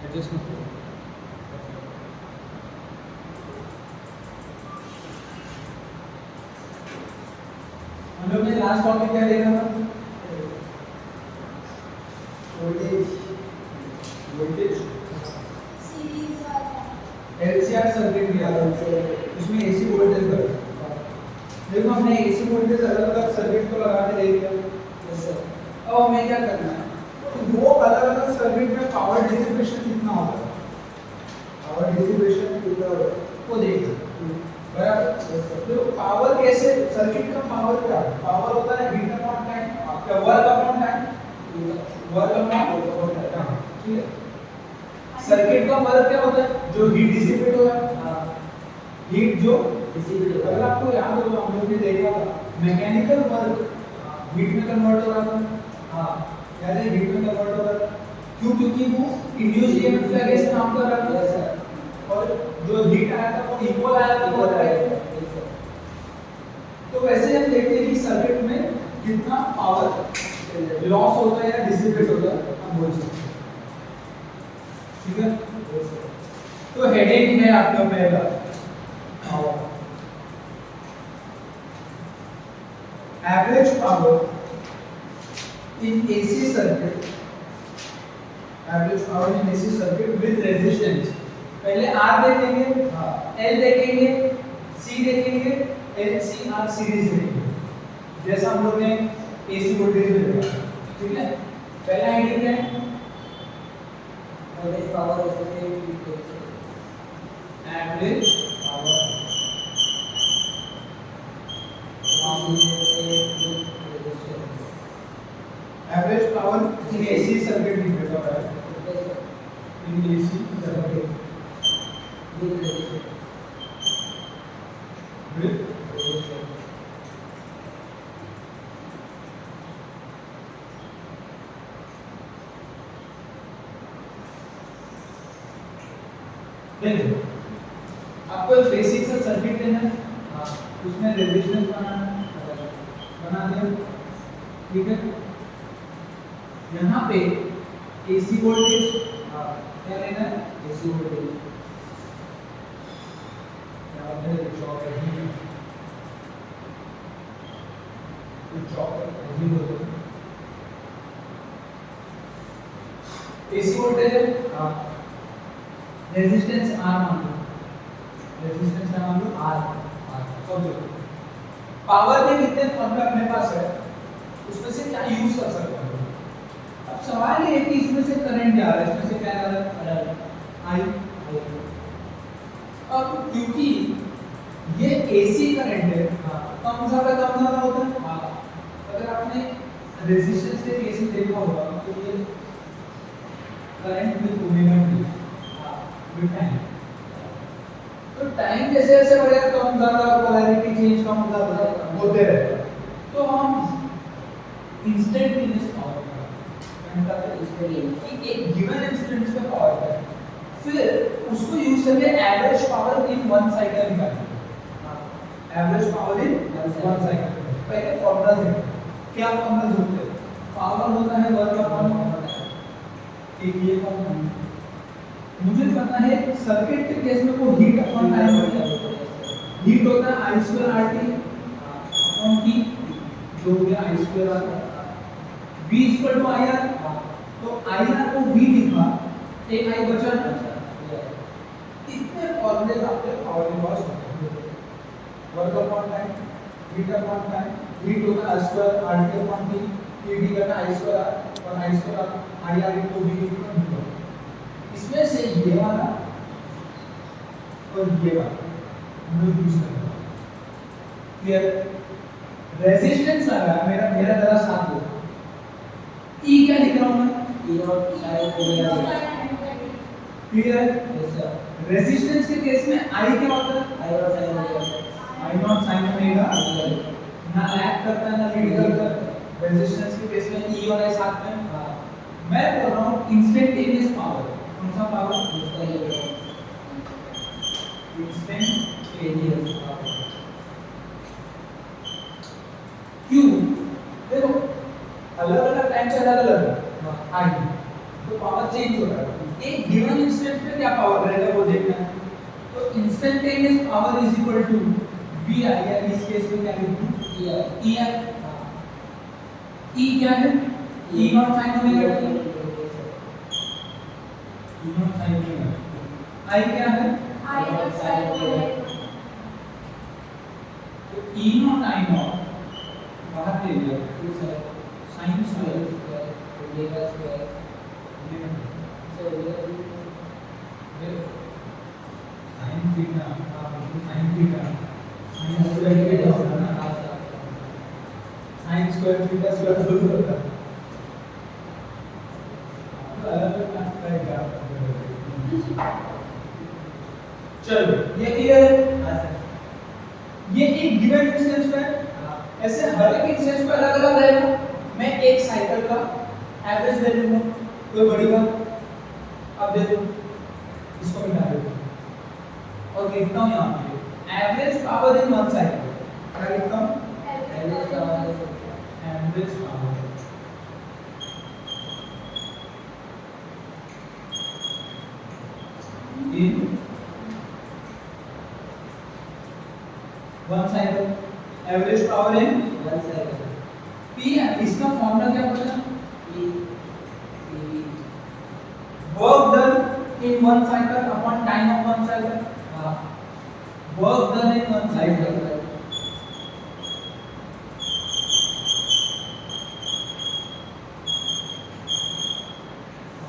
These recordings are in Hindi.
एडजस्ट मत करो। हम लोग ने लास्ट टॉपिक क्या देखा था? वोल्टेज सीरीज वाला एलसीआर सर्किट लिया था, उसमें एसी वोल्टेज था। देखो हमने एसी वोल्टेज अलग अलग सर्किट को लगा के देख लिया। अब हमें क्या करना है, दो अलग अलग सर्किट में पावर डिसिपेशन कितना होता है, पावर डिसिपेशन कितना होता है वो देखना। बराबर। तो पावर कैसे, सर्किट का पावर क्या है? पावर होता है हीट अपॉन टाइम, आपका work upon time, work upon time. ठीक है। सर्किट का वर्क क्या होता है? जो हीट डिसिपेट हो रहा है, हीट जो डिसिपेट हो रहा है। अगर आपको याद हो तो हम लोग ने देखा था मैकेनिकल वर्क हीट में कन्वर्ट हो रहा था। हां, याद है हीट में कन्वर्ट हो रहा था। क्यों? क्योंकि वो इंड्यूस्ड ईएमएफ के अगेंस्ट काम कर रहा था और जो हीट आया था वो इक्वल आया था, वो राइट। तो वैसे हम देखते हैं कि सर्किट में कितना पावर लॉस होता है या डिसिपेट होता है, हम बोल सकते हैं। ठीक है। तो हेडिंग है आपका पहला power, average power in AC circuit, average power in AC circuit with resistance. पहले आर देखेंगे, एल देखेंगे, सी देखेंगे, एल सी आर सीरीज देखेंगे, जैसा हम लोग ने एसी वोल्टेज में देखा। ठीक है। पहला हेडिंग है average power average average power in AC circuit भी देखा है, इन एसी सर्किट विद देखो आपको एक बेसिक सा सर्किट देना है, उसमें रेजिस्टेंस बनाना है, बना दिया। ठीक है। यहाँ पे एसी वोल्टेज क्या लेना है, एसी वोल्टेज एसी वोल्टेज है, रेजिस्टेंस आर मान लो, रेजिस्टेंस क्या मान लो, आर। ओके। पावर के कितने फॉर्मूला अपने पास है, उसमें से क्या यूज कर सकते हैं? अब सवाल ये है कि इसमें से करंट जा रहा है, इसमें से क्या जा रहा है, आई। अब क्योंकि ये एसी करंट है, कम ज्यादा होता है। अगर आपने रेजिस्टेंस के केस में देखा होगा तो ये current with omega T with time, तो टाइम जैसे जैसे बढ़ेगा कम ज्यादा पोलैरिटी चेंज कम ज्यादा होते रहेगा। तो हम इंस्टेंटेनियस पावर एक गिवन इंस्टेंट पे पावर है, फिर उसको यूज करके average power in one cycle निकालते हैं। Average power in one cycle पहले फॉर्मूला देखो, क्या फॉर्मूला होते हैं? पावर होता है वर्क अपॉन एक ये फॉर्मूला। मुझे पता है सर्किट के केस में वो हीट अपॉन टाइम होता है, हीट होता है I square R T upon T, जो हो गया I square R v equal to I R. तो आई आर को v लिखा, एक आई बचा ना, इतने फॉर्मूले आपके पावर के पास होते हैं। Work upon time, heat upon time, heat होता है I square R T upon T, T करना आई स्क्वायर आर और I square R I R को v लिखना। इसमें से ये वाला और ये वाला हम लोग यूज करेंगे। क्लियर? रेजिस्टेंस आ रहा है मेरा मेरा जरा साथ दो। ई क्या लिख रहा हूं मैं? E naught sine omega. Clear? Yes sir. Resistance के केस में आई क्या होता है? I naught sine omega. I naught sine omega ना लैग करता है ना लीड करता है। रेजिस्टेंस के केस में ई और आई साथ में। मैं बोल रहा हूं इंस्टेंटेनियस पावर। कौन सा पावर? Instantaneous power. क्यों? देखो अलग अलग टाइम से अलग अलग आई। तो पावर चेंज हो रहा है। एक गिवन इंस्टेंट पे क्या पावर रहेगा वो देखना है। तो instantaneous power is equal to V I, या इस केस में क्या लिखूं, ई आई। ई क्या है, E naught sine omega T, E naught sine omega. I क्या है, I not sin omega t. तो ई नॉट आई नॉट बाहर ले लिया, sine square omega square sine theta, sine theta, sine square theta होगा ना, sine square theta square root होता है। अलग क्लास का क्या, चलो ये क्लियर है। हां सर, ये एक गिवन इंस्टेंस पे ऐसे हर एक इंस्टेंस पे अलग अलग रहेगा। मैं एक साइकिल का एवरेज ले लूंगा, कोई बड़ी बात। अब देखो इसको मिटा देता और लिखता हूं यहां पे average power in one cycle. क्या लिखता हूं, average power average power in one cycle, average power in one cycle P है। इसका फॉर्मूला क्या बचा, E work done in one cycle upon time of one cycle. हां work done in one cycle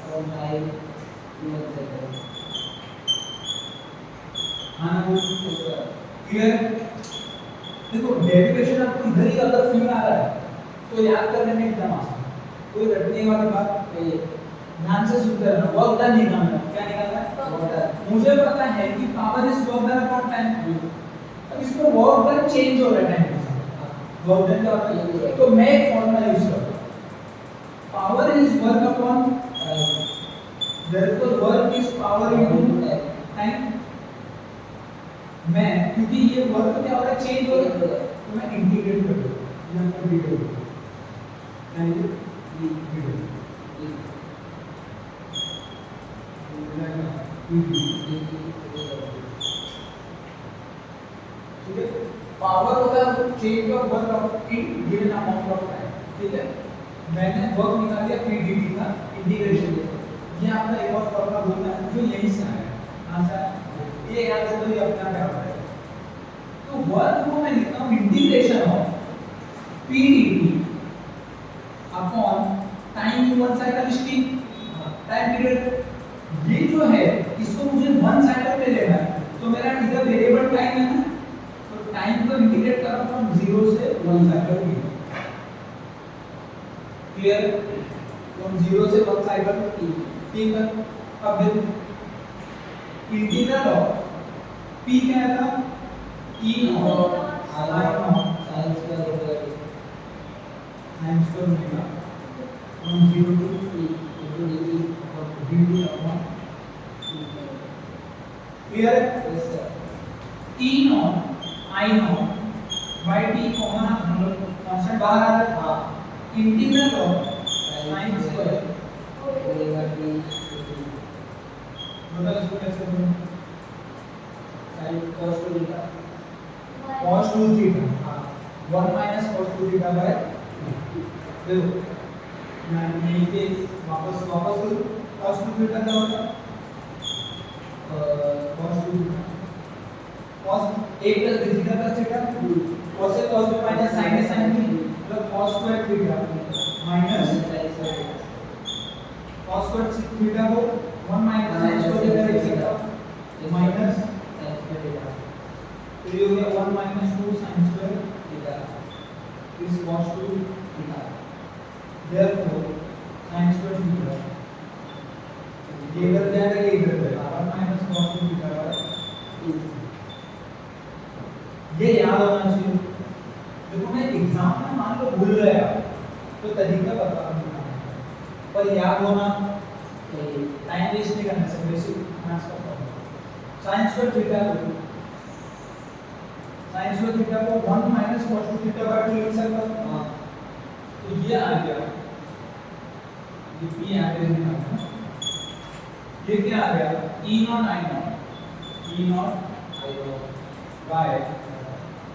और टाइम वन साइकिल। हाँ ना, सर क्लियर। देखो डेरिवेशन आपको इधर ही अगर फील आ रहा है तो याद करने में एकदम आसान, कोई रटने वाली बात नहीं है। ध्यान से सुनते रहना। वर्क डन निकालना है, क्या निकालना है, वर्क डन। मुझे पता है कि power is work done upon time. अब इसमें वर्क डन चेंज हो रहा है टाइम के साथ। वर्क डन क्या होता है, तो मैं एक फॉर्मूला यूज करता हूं, power is work upon time, therefore work is power into time. मैं क्योंकि ये वर्क क्या हो रहा है, चेंज हो रहा है, तो मैं इंटीग्रेट कर दूं यहां पर डिवाइड कर यानी ठीक है। पावर होता है change of work in given amount of time. ठीक है, मैंने वर्क निकाल लिया p dt का इंटीग्रेशन। ये आपका एक और फॉर्मूला होता है जो यहीं से आया है। कहां से आया, ये याद है तो ये अपना क्या होता है। तो वर्क को मैं लिखता हूं integration of p dt upon time in one cycle is t, time period. ये जो है इसको मुझे वन साइकिल पे लेना है, तो मेरा इधर वेरिएबल टाइम है ना, तो टाइम को इंटीग्रेट कर रहा हूं फ्रॉम 0 से वन साइकिल की। क्लियर, फ्रॉम 0 से वन साइकिल की। ठीक है, अब देखो इंटीग्रल ऑफ p क्या था, e naught I naught sine square omega T sin square omega from 0 to E into dt dt upon. Clear है, yes sir. e naught i naught by t common हम लोग कांस्टेंट बाहर आ रहा है। हां integral of sin square omega T मतलब इसको कैसे करूं, sine cos two theta cos 2 theta हां 1 माइनस cos 2 थीटा बाय। देखो मैं इसे वापस करूं, cos 2 थीटा क्या होता है, cos 2 theta cos a plus b theta plus theta, cos a cos b minus sin a sin b मतलब cos square theta minus sine square cos square theta को 1 माइनस sin स्क्वायर थीटा लिख सकता हूं माइनस साइन स्क्वायर थीटा तो ये हो गया 1 minus 2 sin square theta is cos 2 theta. therefore sin square theta ये इधर जाएगा, ये इधर जाएगा, 1 माइनस cos 2 थीटा बाय। ये याद होना चाहिए। देखो मैं एग्जाम में मान लो भूल गया तो तरीका बता दूंगा, पर याद होना टाइम वेस्ट नहीं करना। सब बेसिक मैथ्स का फॉर्मूला sin स्क्वायर थीटा को sin स्क्वायर थीटा को 1 माइनस cos 2 थीटा बाय 2 लिख सकता हूं। हां तो ये आ गया ये पी एवरेज में आता है। ये क्या आ गया E naught I naught by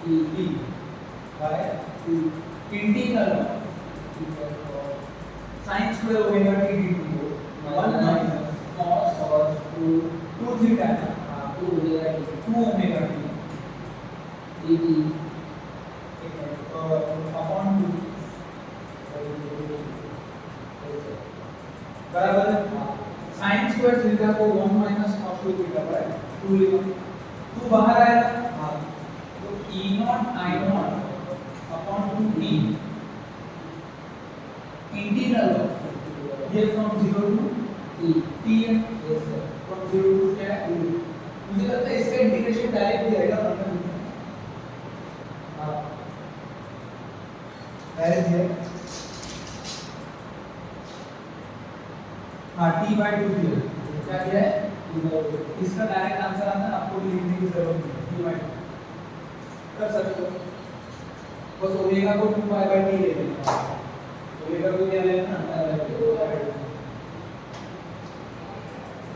E by integral sine square omega T D T 1 minus cos 2 theta 2 omega T D upon 2 बराबर साइन स्क्वायर थीटा को 1 माइनस cos 2 थीटा बाय 2 लेगा 2 बाहर आएगा तो e naught i not upon 2 e integral of ये फ्रॉम 0 टू t है फ्रॉम 0 टू क्या है मुझे लगता है इसका इंटीग्रेशन डायरेक्ट भी आएगा डायरेक्ट है हाँ t by 2 दिया क्या दिया है इसका डायरेक्ट आंसर आता है आपको लिखने की जरूरत नहीं t by 2 कर सकते हो बस ओमेगा को 2 पाई बाय t ले लेना ओमेगा को क्या लेना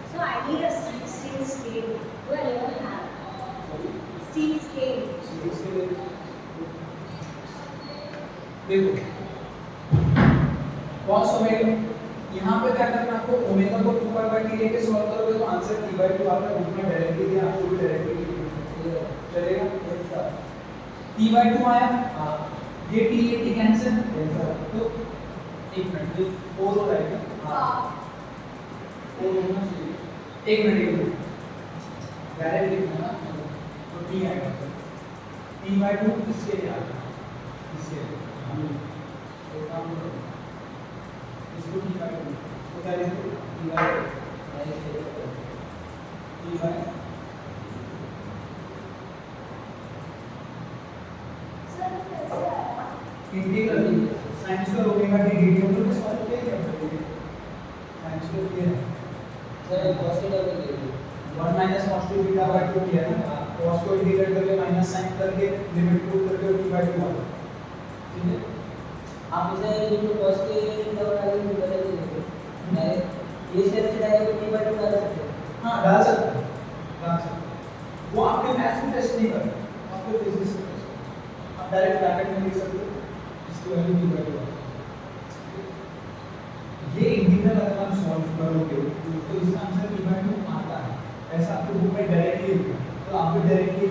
So I need a steel scale. Do I ever have steel scale? देखो cos ओमेगा यहाँ पे क्या करना आपको ओमेगा को 2 पाई बाय t लेके सॉल्व करोगे तो आंसर t by 2 आपने रूट में डायरेक्टली दिया आपको भी डायरेक्टली चलेगा t by 2 आया ये t कैंसिल तो एक मिनट ये 4 हो जाएगा फोर होना चाहिए एक मिनट डायरेक्ट लिखना तो t आएगा t by 2 किसके लिए आएगा इसके तो काम करो इसको t by 2 तो क्या लिखो t by integral sin square omega t dt हम लोग सॉल्व किया है sin स्क्वायर किया है सर cos थीटा को ले लीजिए 1 माइनस cos 2 थीटा बाय 2 किया है ना cos को इंटीग्रेट करके माइनस sin करके लिमिट पुट करके t by 2 आ ठीक है आप इसे जो cos के थीटा बना के बदल दीजिए मैं ये स्टेप से डायरेक्ट t by 2 डाल सकते हैं हां डाल सकते हैं वो आपके मैथ्स में टेस्ट नहीं करना आपके फिजिक्स में टेस्ट आप डायरेक्ट ब्रैकेट में लिख सकते हो इसकी वैल्यू t by 2 ये इंटीग्रल अगर आप सॉल्व करोगे तो इसका आंसर t by 2 आता है ऐसा आपको बुक में डायरेक्टली लिखा है तो आप भी डायरेक्टली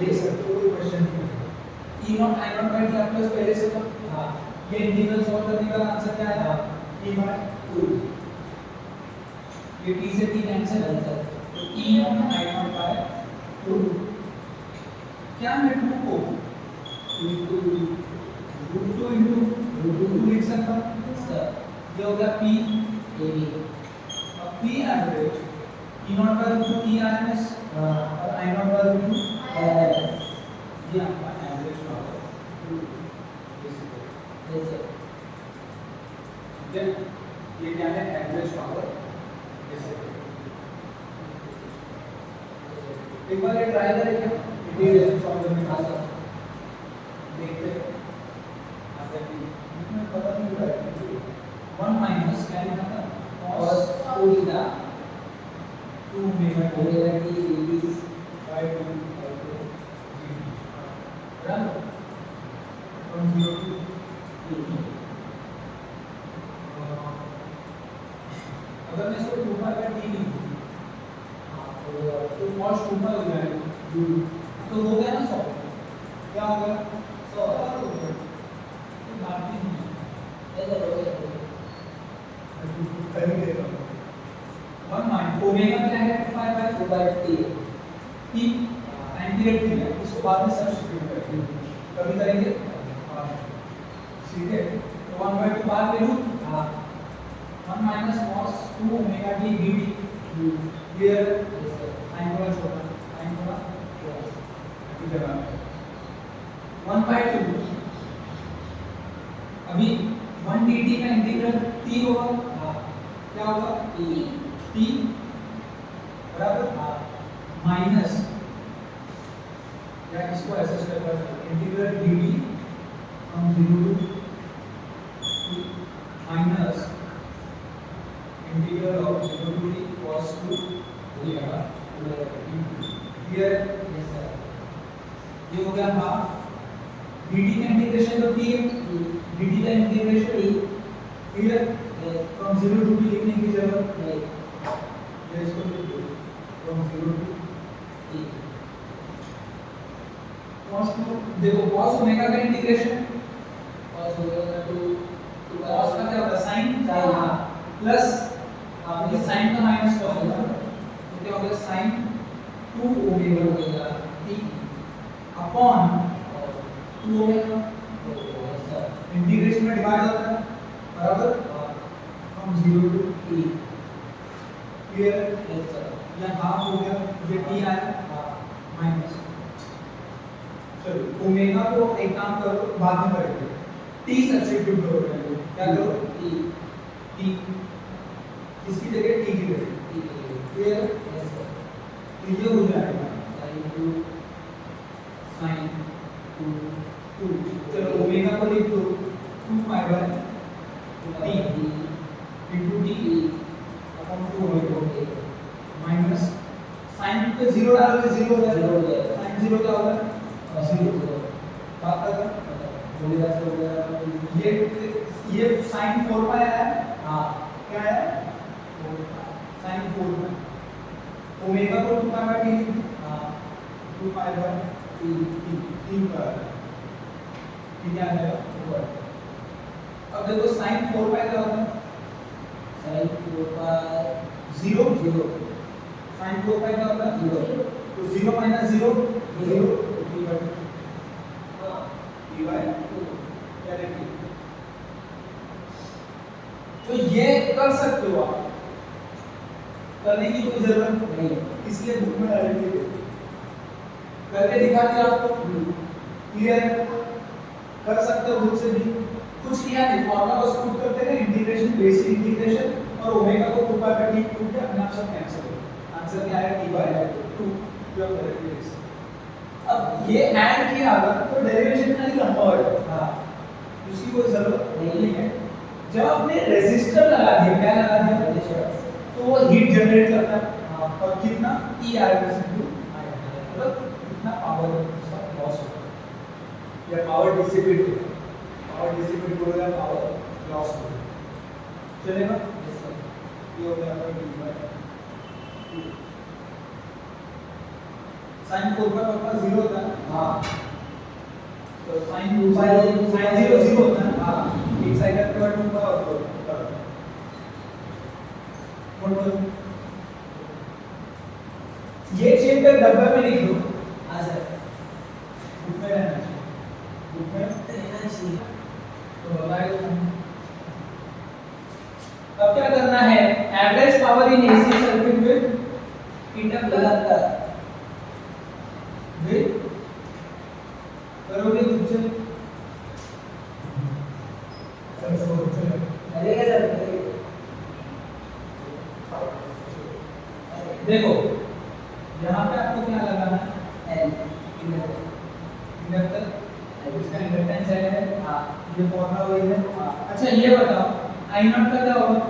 लिख सकते हो कोई क्वेश्चन नहीं e naught i naught by t plus पहले से था हां ये इंटीग्रल सॉल्व करने का आंसर क्या आया t by 2 ये t से t कैंसिल हो जाता है तो e naught i naught by 2 क्या मैं 2 को √2 लिख सकता हूं सर ये होगा p ab अब p average e naught by √2 t rms और i नॉट बाय √2 rms ये आपका एवरेज पावर देन ये क्या है एवरेज पावर एक बार ये ट्राई करें क्या इंटीग्रेशन सॉल्व करने का देखते हैं मुझे पता नहीं हो रहा है 1 माइनस क्या लिखा था cos 2 theta 2 omega t by 2 बराबर from 0 to t अगर मैं इसको 2 पाई बाय t लिखूं तो cos 2 पाई हो जाएगा तो हो गया ना सॉल्व क्या हो गया सॉल्व हो गया तो बात ही नहीं ऐसा हो गया कर ही देता हूं 1 माइनस ओमेगा क्या है 2 बाय t t एंटीरेट किया इसको बाद में सब्स्टिट्यूट करेंगे कभी करेंगे ठीक है तो 1 बाय 2 बाद ले लूं हां 1 minus cos 2 omega t dt clear sine थोड़ा छोटा साइन थोड़ा इस जगह 1 बाय 2 अभी 1 dt का इंटीग्रल t होगा क्या होगा t बराबर माइनस या इसको ऐसे step by integral dt from 0 to minus integral of 0 to t cos 2 omega clear? Yes sir. ये हो गया हाफ dt का इंटीग्रेशन तो t है, dt का integration clear? From 0 to t लिखने की जरूरत नहीं। है, इसको लिख दो फ्रॉम 0 to t cos 2 देखो cos ओमेगा का integration cos omega two cos का क्या होता है sin sin, हाँ। प्लस हाँ, ये sin का माइनस cos होगा तो क्या हो गया sin 2 omega omega t upon और 2 ओमेगा यस सर। इंटीग्रेशन में डिवाइड होता है बराबर from 0 to t clear? Yes sir. ये हाफ हो गया, ये t आया हाँ। माइनस चलो ओमेगा को एक काम करो बाद में करेंगे t सब्स्टिट्यूट करो पहले क्या करो t t इसकी जगह t की जगह क्लियर? Yes sir. तो ये हो जाएगा sin 2 sin 2 2 चलो ओमेगा को लिख दो 2 pi by t into t upon 2 omega minus sin पे 0 डालोगे 0 हो Zero हो जाएगा जाएगा। sin 0 क्या होगा 0 बात कर ओमेगा से ओमेगा ये sin 4 पाई आया हाँ। क्या है sin 4 पाई ओमेगा को 2 पाई बाय t हाँ। 2 पाई बाय t का ठीक है आ जाएगा ऊपर अब देखो sin 4 पाई क्या होता है sin 4 पाई 0 0 sin 4 पाई क्या होता है 0 तो 0 माइनस 0 0 t बाय हाँ। t बाय 2 क्या लिखेंगे तो ये कर सकते हो आप करने की कोई जरूरत नहीं। इसलिए बुक में डालेंगे करके दिखाते हैं आपको क्लियर है कर सकते हो खुद से भी कुछ किया नहीं फॉर्मूला बस पुट करते हैं इंटीग्रेशन बेसिक इंटीग्रेशन और ओमेगा को 2 पाई बाय t पुट के अपने आप सब कैंसिल हो आंसर क्या आया t बाय 2 जो करेक्ट है अब ये ऐड किया अगर तो डेरिवेशन खाली लंबा हो जाएगा हाँ। उसकी कोई जरूरत नहीं। नहीं है जब आपने रेजिस्टर लगा दिया क्या लगा दिया रेजिस्टर। तो वो हीट जनरेट करता है हाँ। और कितना ई आएगा मतलब कितना पावर उसका लॉस होगा या पावर डिसिपेट होगा पावर डिसिपेट हो गया पावर लॉस हो गया चलेगा यस सर। ये हो गया आपका डी बाय sin 4 का आपका 0 होता है हाँ। तो sin 2 बाय sin 0 0 होता है हाँ। एक साइड का कट होगा और नोट ये चेक कर डब्बे में लिख दो हाँ सर। बुक में रहना चाहिए बुक में रहना चाहिए। तो बताइए अब क्या करना है average power in AC circuit with inductor with करोगे खुद से करेगा सर। देखो यहाँ पे आपको क्या लगाना है एल इंडक्टर इसका इंडक्टेंस है हाँ। ये फॉर्मूला वही है हाँ। अच्छा ये बताओ आई नॉट का क्या होगा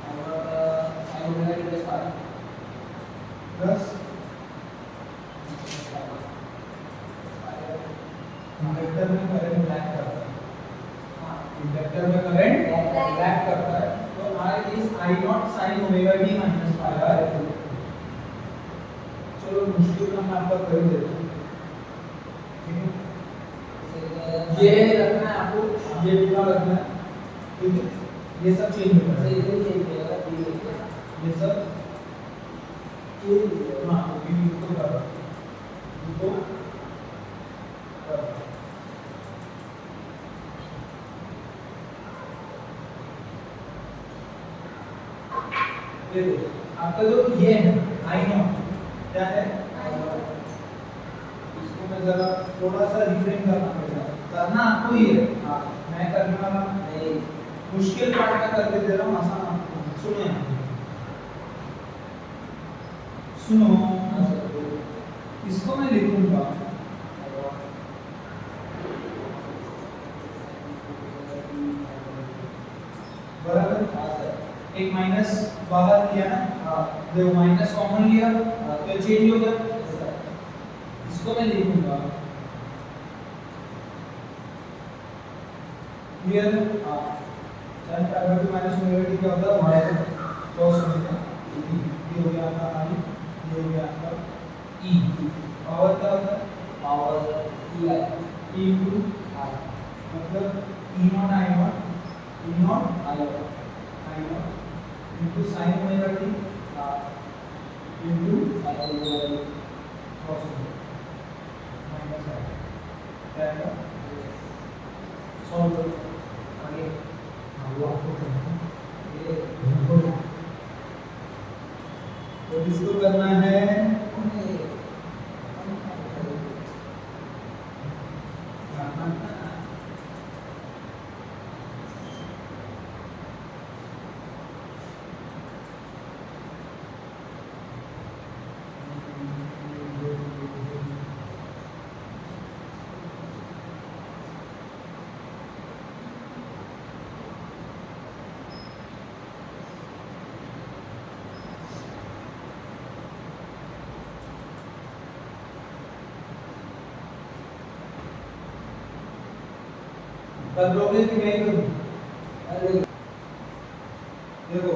और sin omega t plus pi plus inductor में करंट लैग करता है हाँ। इंडक्टर में करंट Lag लैग करता है तो I is I naught sin omega t minus pi by 2 चलो मुश्किल काम मैं आपका कर ही देता हूँ ठीक है ये रखना है आपको ये पूरा रखना है ठीक है ये सब चेंज होगा सर इधर चेंज किया ये सब हाँ ये तो कर तो देखो आपका जो ये है आई नॉट क्या है इसको मैं जरा थोड़ा सा रिफ्रेम करना पड़ेगा करना आपको ही है हाँ मैं करने वाला नहीं। मुश्किल पार्ट का करके दे रहा हूँ आसान आपको सुनिए सुनो हाँ सर। इसको मैं लिखूंगा बराबर हाँ सर। एक माइनस बाहर लिया ना, हाँ देखो माइनस कॉमन लिया हाँ। तो चेंज हो गया। सर इसको मैं लिखूंगा क्लियर। हाँ चल अगर तो माइनस ओमेगा टी क्या होता है, माइनस cos ओमेगा ये हो गया आपका आई, ये हो गया आपका ई। पावर क्या होता है, पावर ई आई ई इनटू हाँ मतलब E naught I naught I into sine omega T हाँ into sine omega cos omega minus I क्या आएगा, सॉल्व करो आगे वो आपको करना है। ये तो इसको करना है कर लोगे कि नहीं करूं, अरे देखो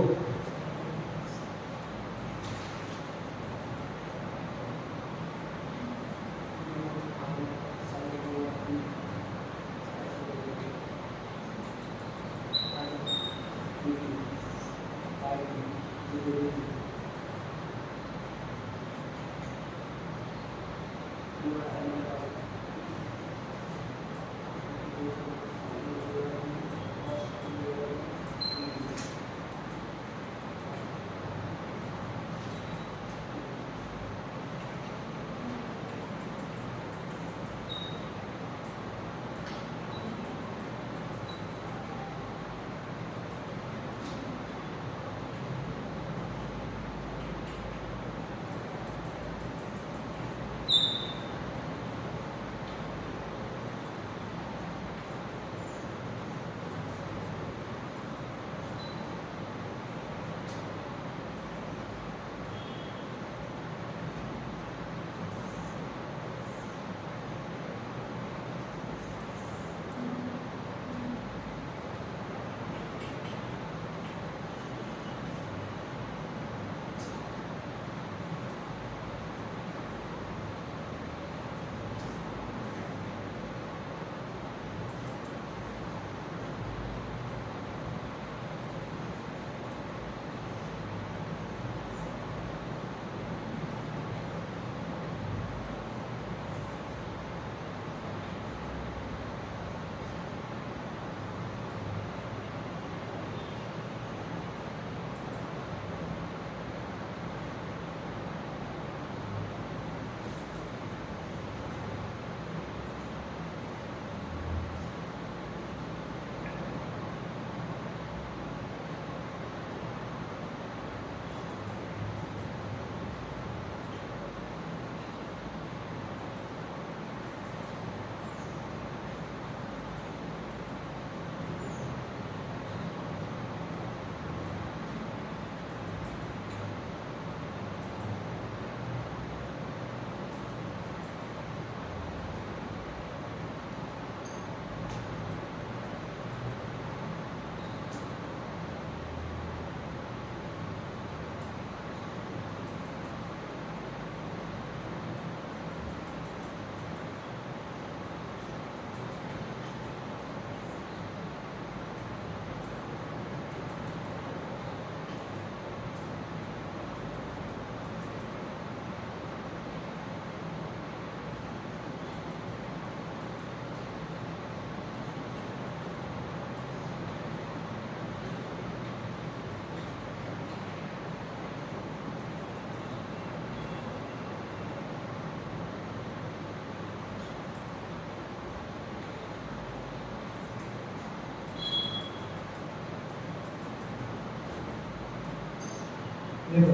देखो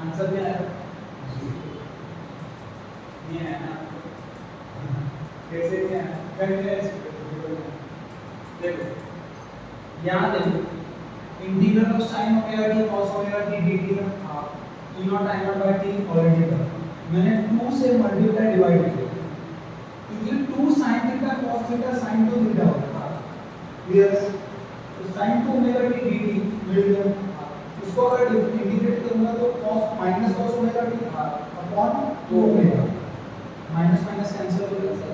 आंसर क्या है, ये है ना, कैसे नहीं है, करके देखो यहाँ देखो integral of sin omega t cos omega t dt का e naught i naught by t already था, मैंने 2 से मल्टीप्लाई डिवाइड किया क्योंकि 2 sin theta cos theta sin 2 theta होता है। यस, तो sin 2 ओमेगा t dt मिल गया। उसको अगर इंटीग्रेट करूंगा तो cos minus cos omega t upon 2 omega, minus minus cancel हो जाएगा,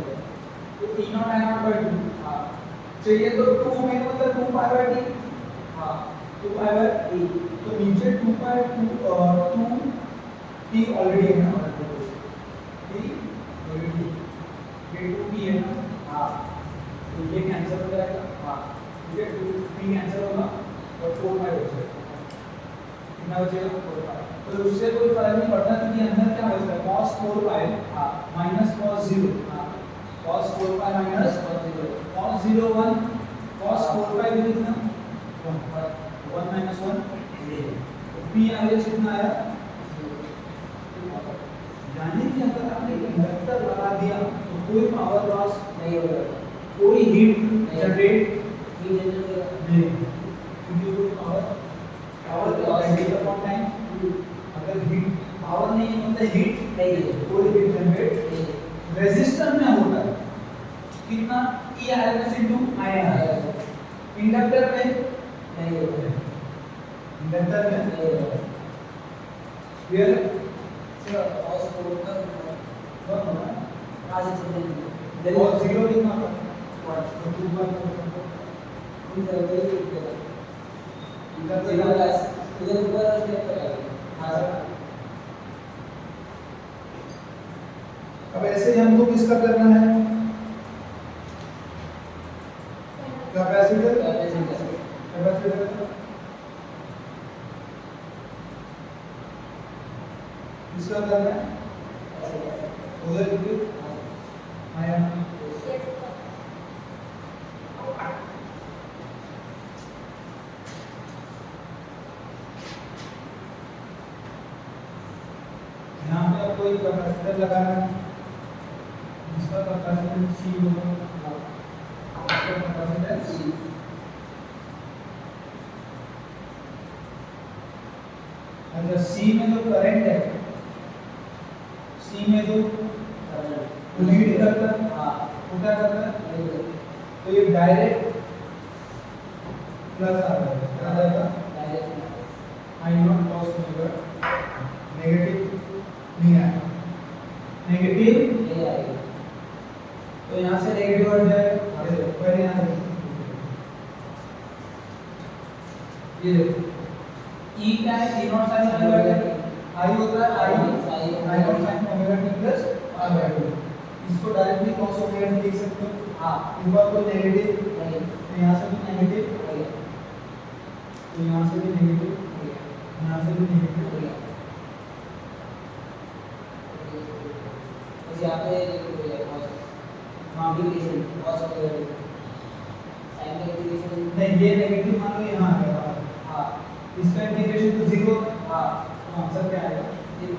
तो e naught i naught by 2 चाहिए तो 2 ओमेगा मतलब 2 pi by t 2 pi by t, तो नीचे 2 पाई 2 t ऑलरेडी है ना, t ऑलरेडी ये 2 t है ना, तो ये कैंसिल हो जाएगा, ठीक है, 2 t कैंसिल होगा और 4 पाई हो जाएगा, कितना बचेगा 4 पाई। तो उससे कोई फर्क नहीं पड़ता क्योंकि अंदर क्या बचता है cos 4 pi minus cos 0, cos 4 pi minus cos 0 1, cos 4 पाई भी कितना 1 माइनस 1, तो p आगे कितना आया, यानी कि अगर आपने इंडक्टर लगा दिया तो कोई पावर लॉस नहीं होगा, कोई हीट जनरेट नहीं, क्योंकि कोई पावर लॉस अपॉन टाइम, अगर हीट पावर नहीं है मतलब हीट नहीं है, कोई हीट जनरेट नहीं। रेजिस्टर में होता है कितना e RMS into IR, inductor में नहीं होता है, इंडक्टर में नहीं होता है। क्लियर है? cos 4 का कौन होगा आज से cos 0 कितना होगा 1, तो 2 बार इधर ऊपर स्टेप करेगा। अब ऐसे ही हमको किसका करना है, कैपेसिटर किसका करना है, उधर क्योंकि आया यहाँ पे आपको एक कैपेसिटर लगाना है जिसका कैपेसिटेंस C होगा, इसका कैपेसिटेंस C। अच्छा C में जो करंट है, C में जो लीड करता है वो क्या करता है, तो ये डायरेक्ट प्लस आ जाएगा, क्या आ जाएगा आई नॉट cos ओमेगा, नेगेटिव नहीं आएगा, नेगेटिव नहीं आएगा, तो यहाँ से नेगेटिव हट जाएगा, पहले यहाँ ये देखो e क्या है, e naught sin omega t, i होता है i naught sin omega t plus r by 2, इसको डायरेक्टली cos ओमेगा t लिख सकते हो। इस बार कोई नेगेटिव नहीं, तो यहाँ से भी नेगेटिव, तो यहाँ से भी नेगेटिव, यहाँ से भी नेगेटिव, यहाँ पे multiplication cos omega t sin multiplication नहीं, ये नेगेटिव मान लो यहाँ आ गया, हाँ इसका इंटीग्रेशन तो 0 होगा, हाँ तो आंसर क्या आएगा, 0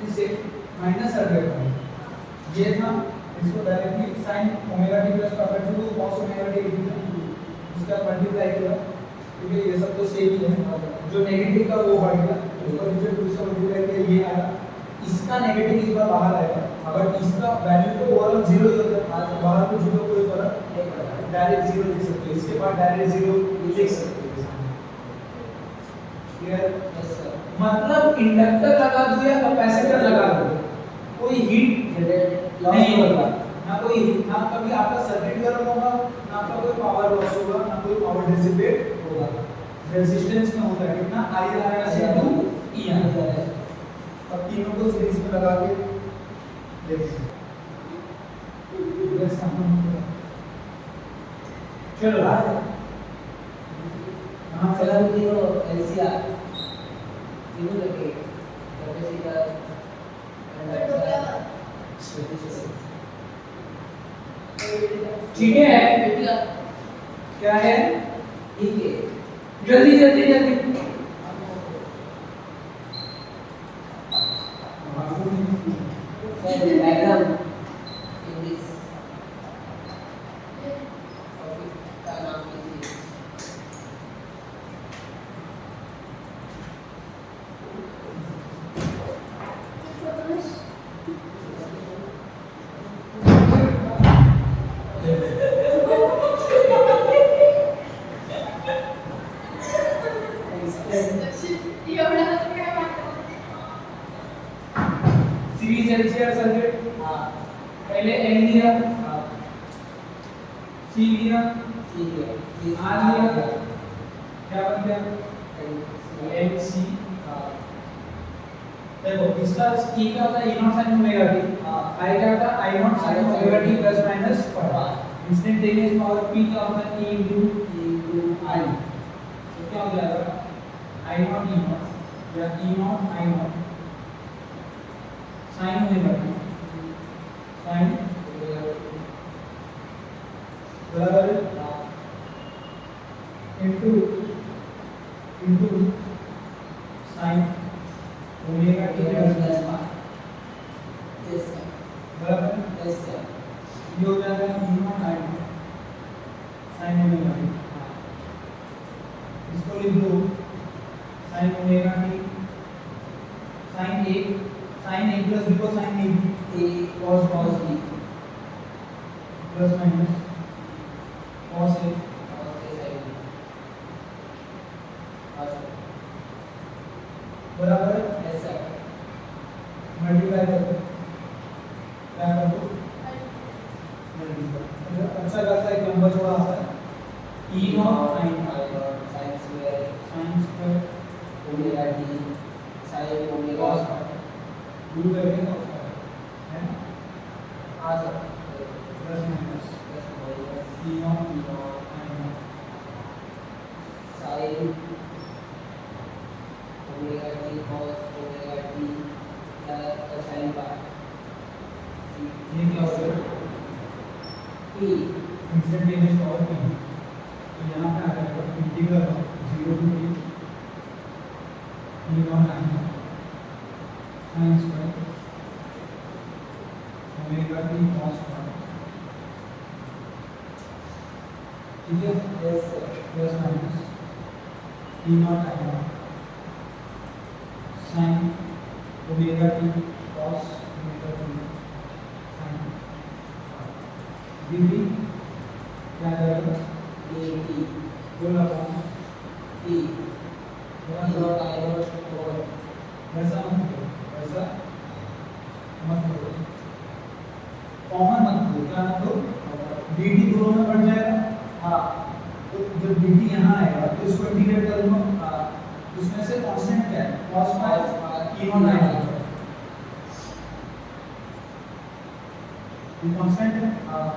इससे माइनस हट गया, ये था, इसको directly sin omega t plus power two cos omega t लिख दिया, इसका मल्टीप्लाई किया, क्योंकि ये सब तो सेम ही है, जो नेगेटिव का वो हट गया, ऊपर नीचे 2 से मल्टीप्लाई किया, ये आया, इसका नेगेटिव इस बार बाहर आएगा, अगर इसका वैल्यू तो ओवरऑल 0 ही होता है, बाहर कुछ भी कोई फर्क नहीं पड़ता, डायरेक्ट 0 लिख सकते हो, इसके बाद डायरेक्ट 0 लिख सकते हो। क्लियर? Yes sir. मतलब इंडक्टर लगा दो या कैपेसिटर लगा दो, कोई हीट जनरेट नहीं होगा, ना कोई ना कभी आपका सर्किट गर्म होगा, ना आपका कोई पावर लॉस होगा, ना कोई पावर डिसिपेट होगा। रेजिस्टेंस में होता है कितना I R S into E R. अब तीनों को सीरीज में लगा के देखिए, चलो हाँ सर तीनों एलसीआर तीनों लगे कैपेसिटर ठीक है, क्या है, ठीक है जल्दी जल्दी जल्दी सर डायग्राम इन दिस सी लिया, ठीक है आर लिया, क्या बन गया एच सी। देखो इसका ई क्या होता है, E naught sine omega T, I क्या होता है, I naught sine omega T plus minus pi. Instantaneous power P क्या होता है, ई इनटू आई। तो क्या हो जाएगा आई नॉट ई नॉट या E naught I naught sine omega T, sine बराबर into sine omega T plus pi yes sir बराबर। यस सर ये हो जाएगा E naught I naught sine omega T. इसको लिख दो sine omega T sine A plus B को sine A A cos b plus minus cos A cos a sin b हाँ सर बराबर यस सर मल्टीप्लाई कर दो, क्या कर दो मल्टीप्लाई। अच्छा खासा एक नंबर थोड़ा आता है E naught I naught sin square sine square omega t sin omega cos pi गुरु करके cos पाई है ना, हाँ sir plus minus plus minus E naught I naught sin omega t cos omega t plus sin pi ये क्या हो गया p इंस्टेंटेनियस पावर पी। तो यहाँ पे आ जाएगा integral of 0 to t E naught I naught sine square omega T cos pi, ठीक है, yes sir plus minus E naught I naught sine omega T cos omega T sine dt क्या आ जाएगा a t दो लगाओ t naught I naught over वैसा मत करो, वैसा मत करो, कॉमन मत करो, क्या मत करो dt दोनों में बढ़ जाएगा। हाँ तो जब dt यहाँ आएगा तो इसको इंटीग्रेट करूंगा, हाँ उसमें से कांस्टेंट क्या है cos phi E naught I naught, ये कांस्टेंट है। हाँ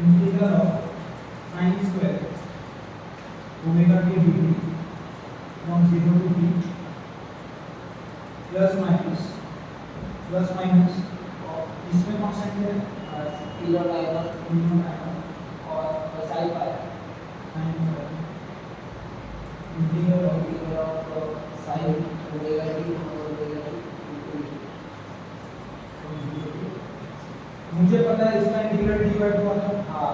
integral of sine square omega T dt from 0 to t plus minus और इसमें कांस्टेंट है t naught I naught E naught I naught और sin pi sine square integral of integral of sin omega t cos omega t into मुझे पता है इसका इंटीग्रल डी बाई टू आता है, हाँ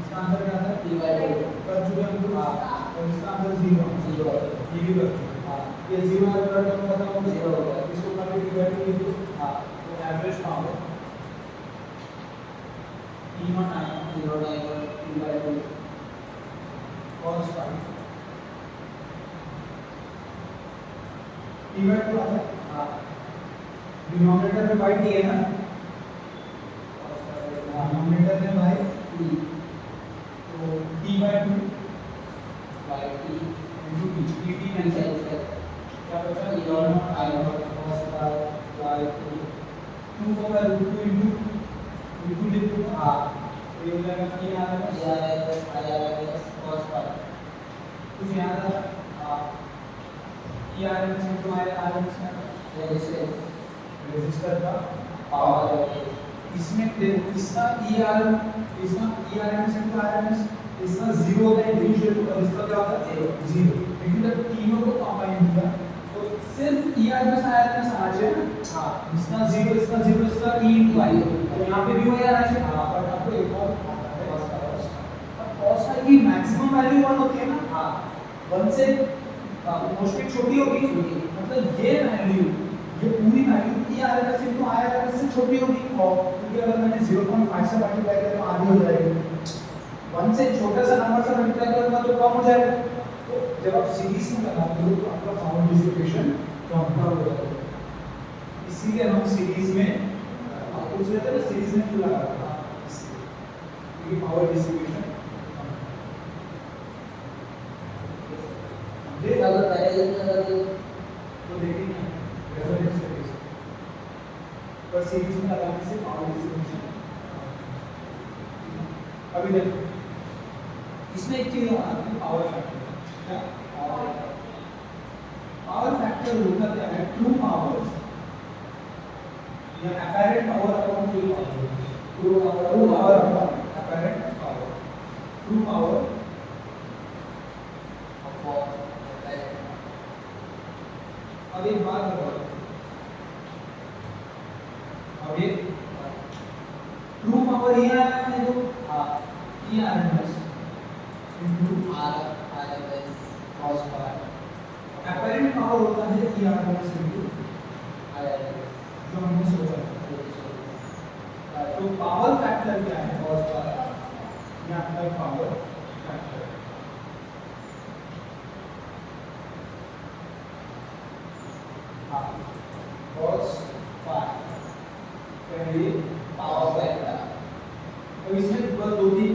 इसका आंसर क्या था t by 2 कर चुके हम लोग। हाँ। और इसका आंसर 0 0 ये भी कर चुके हैं। हाँ ये 0 है तो टर्म पता होगा 0 होगा। इसको करके डी बाई टू लिख दो, हाँ तो average power E naught I naught t naught I naught t by 2 cos phi D by two आता है। हाँ डिनोमिनेटर में बाई टी है ना, डिनोमिनेटर में बाई t तो T by two by t into T T sin cancel square क्या बचा t naught I not cos pi by 2 2 को मैं रूट 2 इंटू लिख दूंगा, हाँ तो ये हो जाएगा कि यहाँ t आएगा आ जाएगा आ जाएगा cos pi कुछ यहाँ था हाँ कि R M S into R M S resistance resistor का पावर इसमें देखो इसका E R M S into R M S इसका 0 होता है डिफरेंशियल और इसका क्या होता है 0। लेकिन जब तीनों को कंबाइन किया तो सिर्फ ई आर एम एस आ जाए ना, हाँ इसका 0 इसका ई इंटू आई, तो यहाँ पे भी वही आना चाहिए। हाँ। पर आपको एक और आता है अब cos फाई की मैक्सिमम वैल्यू 1 होती है ना, हाँ 1 से मोस्टली छोटी होगी, छोटी। मतलब ये वैल्यू ये पूरी value E R M S into I R M S से छोटी होगी, क्योंकि अगर मैंने 0.5 से मल्टीप्लाई किया तो आधी हो जाएगी। 1 से छोटा सा नंबर से मल्टीप्लाई करूंगा तो कम हो जाएगा। तो जब आप सीरीज में लगाते हो तो आपका पावर डिसिपेशन कम हो जाता है, इसीलिए हम सीरीज में आप पूछ रहे थे ना सीरीज में क्यों लगाते हैं, क्योंकि पावर डिसिपेशन पैरेलल लगा दो तो देखेंगे रेजोनेंस सीरीज पर सीरीज में लगाने से पावर डिस्ट्रीब्यूशन। अभी देखो इसमें एक चीज आती है पावर फैक्टर। क्या पावर फैक्टर होता क्या है? ट्रू पावर्स या apparent power upon true power, true power upon apparent power, true power upon अब एक बात बताओ, अब ये ट्रू पावर ये आया है तो हाँ ये आया है बस into R S cos power apparent power होता है ये आया है बस इनटू आर एस जो हमने सोचा था। तो पावर फैक्टर क्या है? कॉस पावर ये आपका पावर फैक्टर। हाँ cos पावर पहले पावर फैक्टर। अब इसमें बस तीन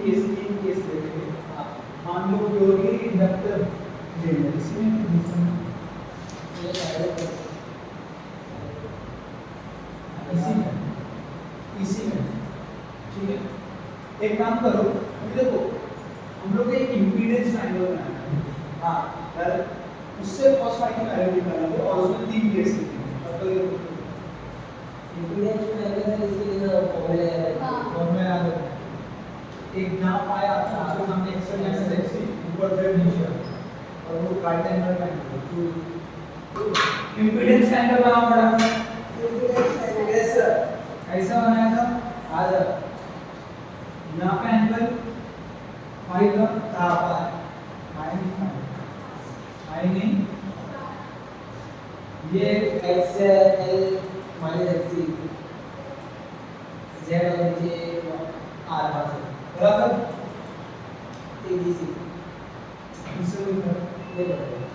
केस देखेंगे। मान लो प्योरली इंडक्टर ले लें, इसमें दूसरा ये सारे इसी में ठीक है। एक काम करो, अभी देखो हम लोग एक इम्पीडेंस ट्रायंगल बनाना है। हाँ यार उससे cos फाई की वैल्यू निकालना है और उसमें तीन केस लिखेंगे। अब तो ये इम्पीडेंस में अगर इसके लिए फॉर्मूला है और मैं याद रखना एक जहाँ फाई आता है उसके सामने एक्स माइनस एक्स ऊपर फिर नीचे आता है और वो right angle triangle impedance triangle बनाओ बड़ा। यस सर कैसा बनाया था? आज यहाँ का एंगल फाई का फाई नहीं ये एक्स एल माइनस एक्स सी जेड और नीचे आर पास बराबर एबीसी इससे भी फर्क। ये बताइए।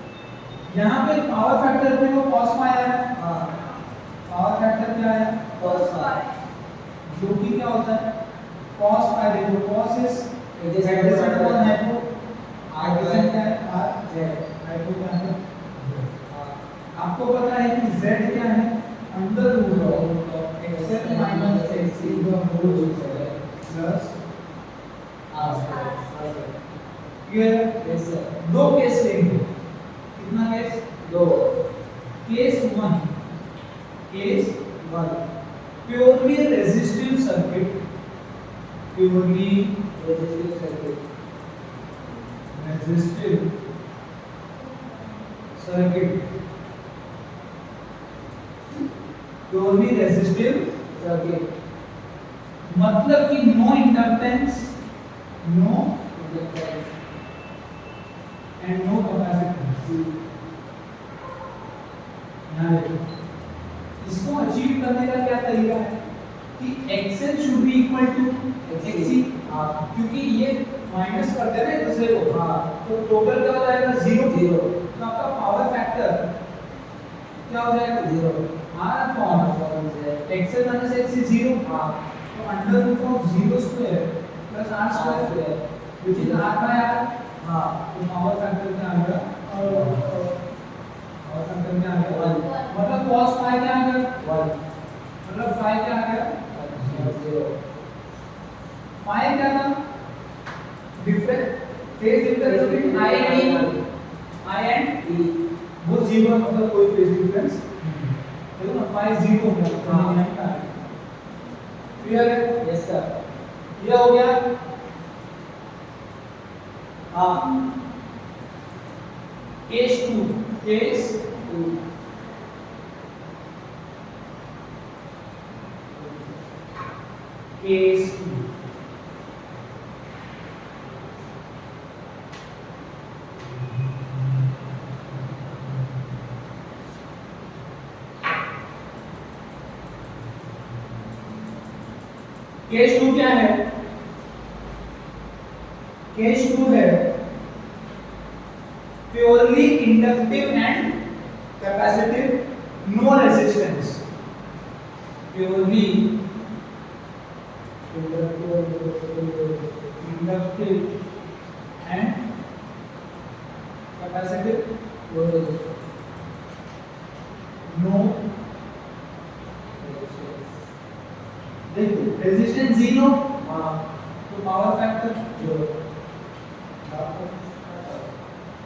यहाँ पे पावर फैक्टर में वो cos फाई आया है। हाँ पावर फैक्टर क्या आया? कॉस पावर जो कि क्या होता है? cos फाई देखो cos is adjacent adjacent one है तो आर एडजेसेंट क्या है? r जेड हाइपो क्या है? हाँ आपको पता है कि z क्या है? Under root of xl minus xc का whole square plus R clear? Yes sir दो केस लेंगे। कितना केस? दो case 1 case one purely resistive circuit, purely resistive circuit resistive circuit, purely resistive circuit मतलब कि no inductance, no inductance and no capacitance. यहाँ देखो इसको अचीव करने का क्या तरीका है कि XL should be equal to XC। हाँ क्योंकि ये माइनस करते हैं ना एक दूसरे को, हाँ तो टोटल क्या हो जाएगा? जीरो। जीरो तो आपका पावर फैक्टर क्या हो जाएगा? Zero R upon XL minus XC zero. हाँ तो under root of zero square plus R square which is R by R. हाँ तो पावर फैक्टर क्या आ गया? पावर फैक्टर क्या आ गया? मतलब cos फाई क्या आ गया? वन मतलब फाई क्या आ गया? जीरो फाई क्या था? Difference phase difference between I and E, I and ई वो जीरो मतलब कोई फेज डिफरेंस देखो ना फाई जीरो हो गया। हाँ। क्लियर है? यस सर ये हो गया। हाँ case 2 case two case 2 case 2 क्या है? केस 2 है purely inductive and capacitive, no resistance. Purely inductive and capacitive, no देखो रेजिस्टेंस 0 हाँ तो पावर फैक्टर 0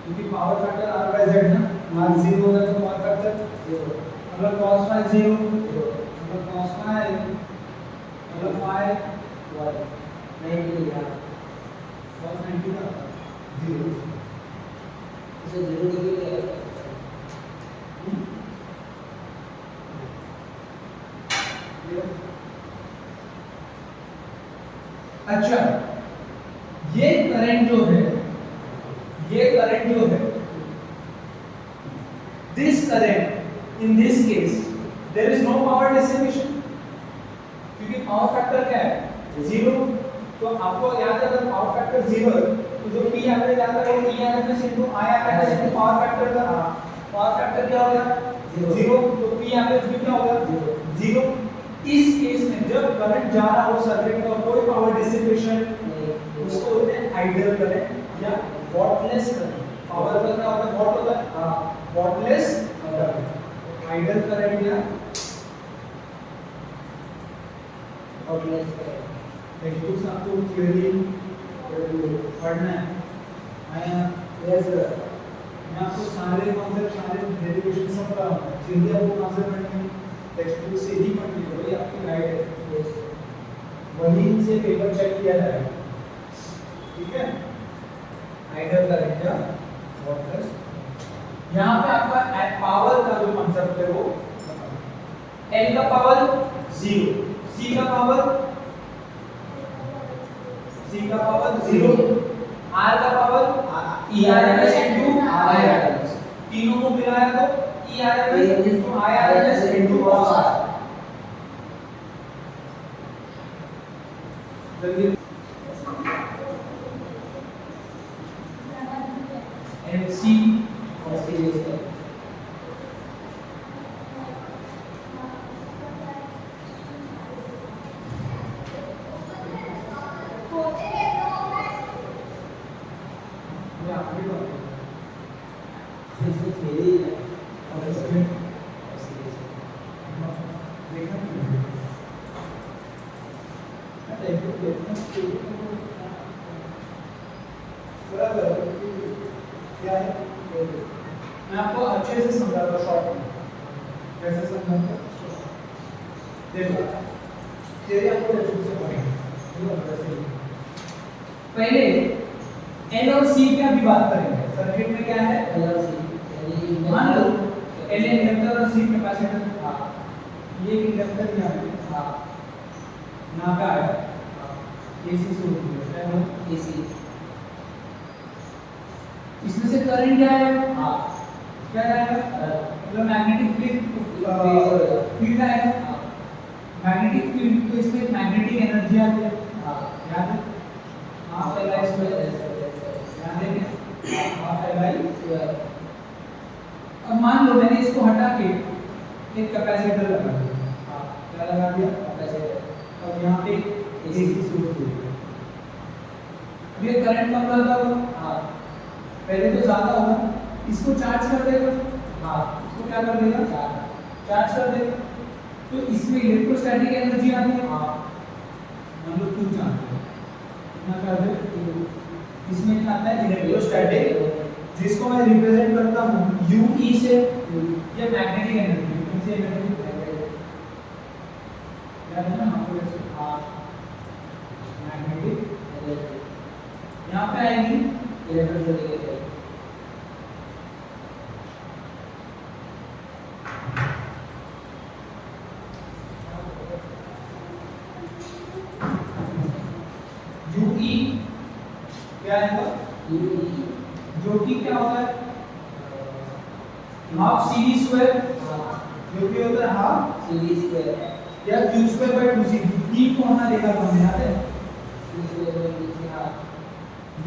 क्योंकि power factor r by z ना r 0 होगा तो पावर फैक्टर 0 अगर cos phi 0 0 अगर cos phi अगर phi 1 नहीं मिलेगा cos 90 का 0 इसे 0 डिग्री ले अच्छा ये करंट जो है this current in this case there is no power dissipation क्योंकि पावर फैक्टर क्या है 0 तो आपको याद है अगर पावर फैक्टर 0 है तो जो P एवरेज आता है वो E average into I average into power factor का पावर फैक्टर क्या हो गया 0 तो P एवरेज भी क्या होगा 0 इस केस में जब करंट जा रहा हो सर्किट में और कोई पावर डिसिपेशन उसको बोलते हैं आइडियल करंट या वॉटलेस करंट पावर का क्या होता है वॉट होता है हां वॉटलेस करंट आइडियल करंट या वॉटलेस करंट टेक्स्ट आपको क्लियरली पढ़ना है आया यस सर मैं आपको सारे कॉन्सेप्ट सारे डेरिवेशन सब पढ़ाऊंगा चीजें आपको कॉन्सेप्ट पढ़नी है टेक्स्ट बुक से ही पढ़नी है वही आपकी गाइड है वही से पेपर चेक किया जाएगा ठीक है आइडियल करंट या वॉटलेस यहाँ पे आपका पावर का जो कॉन्सेप्ट है वो L का पावर 0 C का पावर 0 R का पावर ERMS into IRMS तीनों को मिलाया तो ERMS into IRMS into cos R and C और सीरीज है ये आपकी बात है इसमें थ्योरी है और इसमें और सीरीज है देखना अच्छा एक तो देखना बराबर क्या है मैं आपको अच्छे से समझाता शॉर्ट में कैसे समझाऊंगा देखो तेरे आपको अच्छे से पढ़ेंगे पहले L और C की अभी बात करेंगे सर्किट में क्या है एलसी मान लो L इंडक्टर और C कैपेसिटर हां ये इंडक्टर यहाँ है हां यहाँ पे आया AC सोर्स है ना एसी इसमें से करंट क्या है हां क्या आएगा मतलब मैग्नेटिक फील्ड आएगा हां मैग्नेटिक फील्ड तो इसमें मैग्नेटिक एनर्जी आती है हां याद है हाफ एल आई स्क्वायर याद है क्या हाफ एल आई अब मान लो मैंने इसको हटा के एक कैपेसिटर लगा दिया हां क्या लगा दिया कैपेसिटर अब यहाँ पे एसी सोर्स दे दिया अब ये करंट कम रहता होगा हां पहले तो ज्यादा होगा इसको चार्ज कर देगा हां इसको क्या कर देगा चार चार्ज कर देगा तो इसमें इलेक्ट्रोस्टैटिक एनर्जी आती है हां मान लो Q जानते हो कितना चार्ज है इसमें क्या आता है इलेक्ट्रोस्टैटिक जिसको मैं रिप्रेजेंट करता हूँ UE से ये मैग्नेटिक एनर्जी कौन सी एनर्जी याद है ना आपको ऐसे हां मैग्नेटिक यहाँ पे आएगी इलेक्ट्रोस्टैटिक UE क्या है वो जो कि क्या होता है हाफ CV स्क्वायर जो कि होता है हाफ सीरीज स्क्वायर या Q square by 2C T को हमने देखा था हमने याद है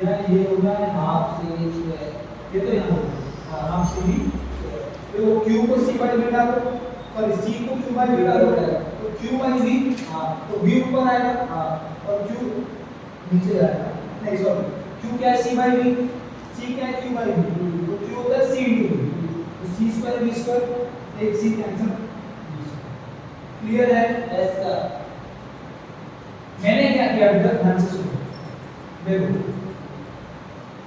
या ये होगा हाफ सीरीज स्क्वायर ये तो यहाँ होगा हाफ CV तो Q को C बाय v डालो सॉरी C को Q बाय v डालो तो Q बाय v हां तो v ऊपर आएगा हां और Q नीचे जाएगा नहीं सॉरी Q क्या है C बाय v C क्या है Q बाय v तो Q होता है C into v तो C स्क्वायर v स्क्वायर एक सी कैंसिल। क्लियर है? Yes sir. मैंने क्या किया अभी तक ध्यान से सुनो। देखो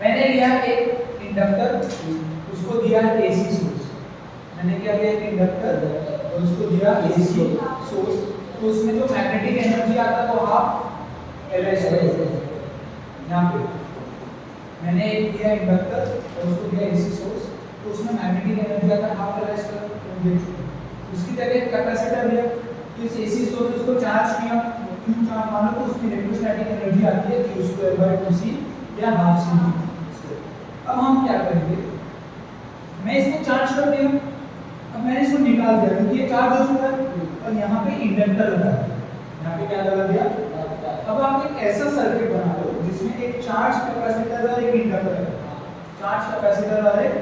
मैंने लिया एक इंडक्टर, उसको दिया एसी सोर्स। मैंने क्या लिया? एक इंडक्टर और उसको दिया एसी सोर्स। तो उसमें जो मैग्नेटिक एनर्जी आता है वो हाफ एल स्क्वायर। यहाँ पे मैंने एक दिया इंडक्टर और उसको दिया एसी सोर्स, तो उसमें मैग्नेटिक एनर्जी आता है हाफ एल स्क्वायर। उसकी जगह एक कैपेसिटर लिया, तो इस एसी सोर्स को चार्ज किया, क्यू चार्ज मानो तो उसकी इलेक्ट्रोस्टैटिक एनर्जी आती है q स्क्वायर बाय 2c या हाफ c। अब हम क्या करेंगे? मैं इसको चार्ज कर दिया, अब मैंने इसको निकाल दिया क्योंकि ये चार्ज हो चुका है, और यहाँ पे इंडक्टर लगा दिया। यहाँ पे क्या लगा दिया? अब आप एक ऐसा सर्किट बना लो जिसमें एक चार्ज कैपेसिटर और एक इंडक्टर है। चार्ज कैपेसिटर और एक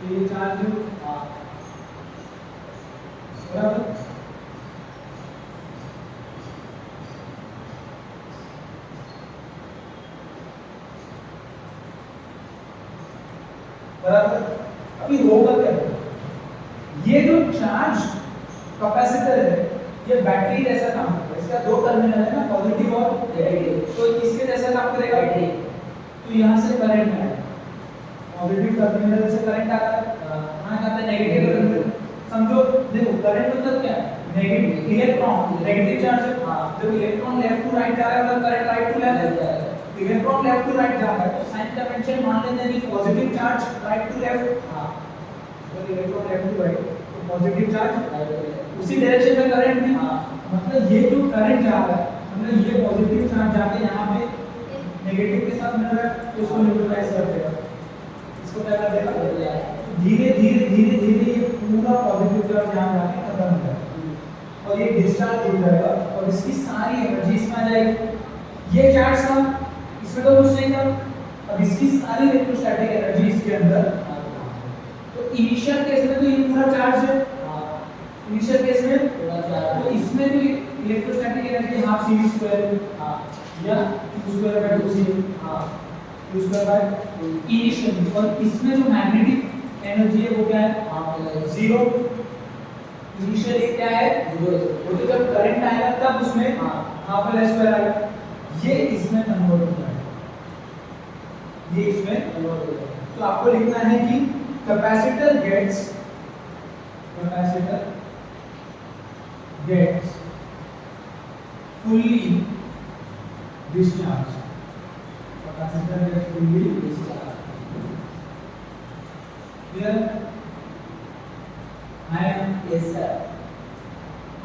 ये चार्ज बराबर। बराबर। अभी होगा क्या? ये जो चार्ज कैपेसिटर है ये बैटरी जैसा काम करता है। इसका दो टर्मिनल है ना, पॉजिटिव और नेगेटिव, तो इसके जैसा काम करेगा। तो यहाँ से करंट है, पॉजिटिव टर्मिनल से करंट आता है, कहाँ जाता है? Negative terminal. समझो, देखो करंट मतलब क्या है? नेगेटिव इलेक्ट्रॉन, नेगेटिव चार्ज है। जब इलेक्ट्रॉन लेफ्ट टू राइट जा रहा है मतलब करंट राइट टू लेफ्ट जाएगा। इलेक्ट्रॉन लेफ्ट टू राइट जा रहा है तो साइन कन्वेंशन मान लेते हैं कि positive charge right to left. जब इलेक्ट्रॉन लेफ्ट टू राइट तो पॉजिटिव चार्ज उसी डायरेक्शन में करंट भी। मतलब ये जो करंट जा रहा है, मतलब ये पॉजिटिव चार्ज जाके यहाँ पे नेगेटिव के साथ मिल रहा है, तो इसको न्यूट्रलाइज कर देगा। इसको क्या कर देगा? धीरे धीरे धीरे धीरे ये पूरा पॉजिटिव चार्ज यहाँ जाके खत्म हो जाएगा और ये डिस्चार्ज हो जाएगा और इसकी सारी एनर्जी इसमें आ जाएगी। ये चार्ज था, इसमें तो कुछ नहीं था, अब इसकी सारी इलेक्ट्रोस्टैटिक एनर्जी इसके अंदर। तो इनिशियल केस में तो ये पूरा चार्ज है, इनिशियल केस में पूरा चार्ज, तो इसमें जो electrostatic energy half c square या q square by 2c, q square by initial, और इसमें जो मैग्नेटिक एनर्जी है वो क्या है? जीरो। इनिशियली क्या है? जीरो। तो जब करंट आएगा तब उसमें हाफ एल स्क्वायर आएगा। ये इसमें कन्वर्ट हो जाएगा, ये इसमें कन्वर्ट हो जाएगा। तो आपको लिखना है कि capacitor gets fully discharged। Capacitor gets fully discharged। Clear है? Yes sir.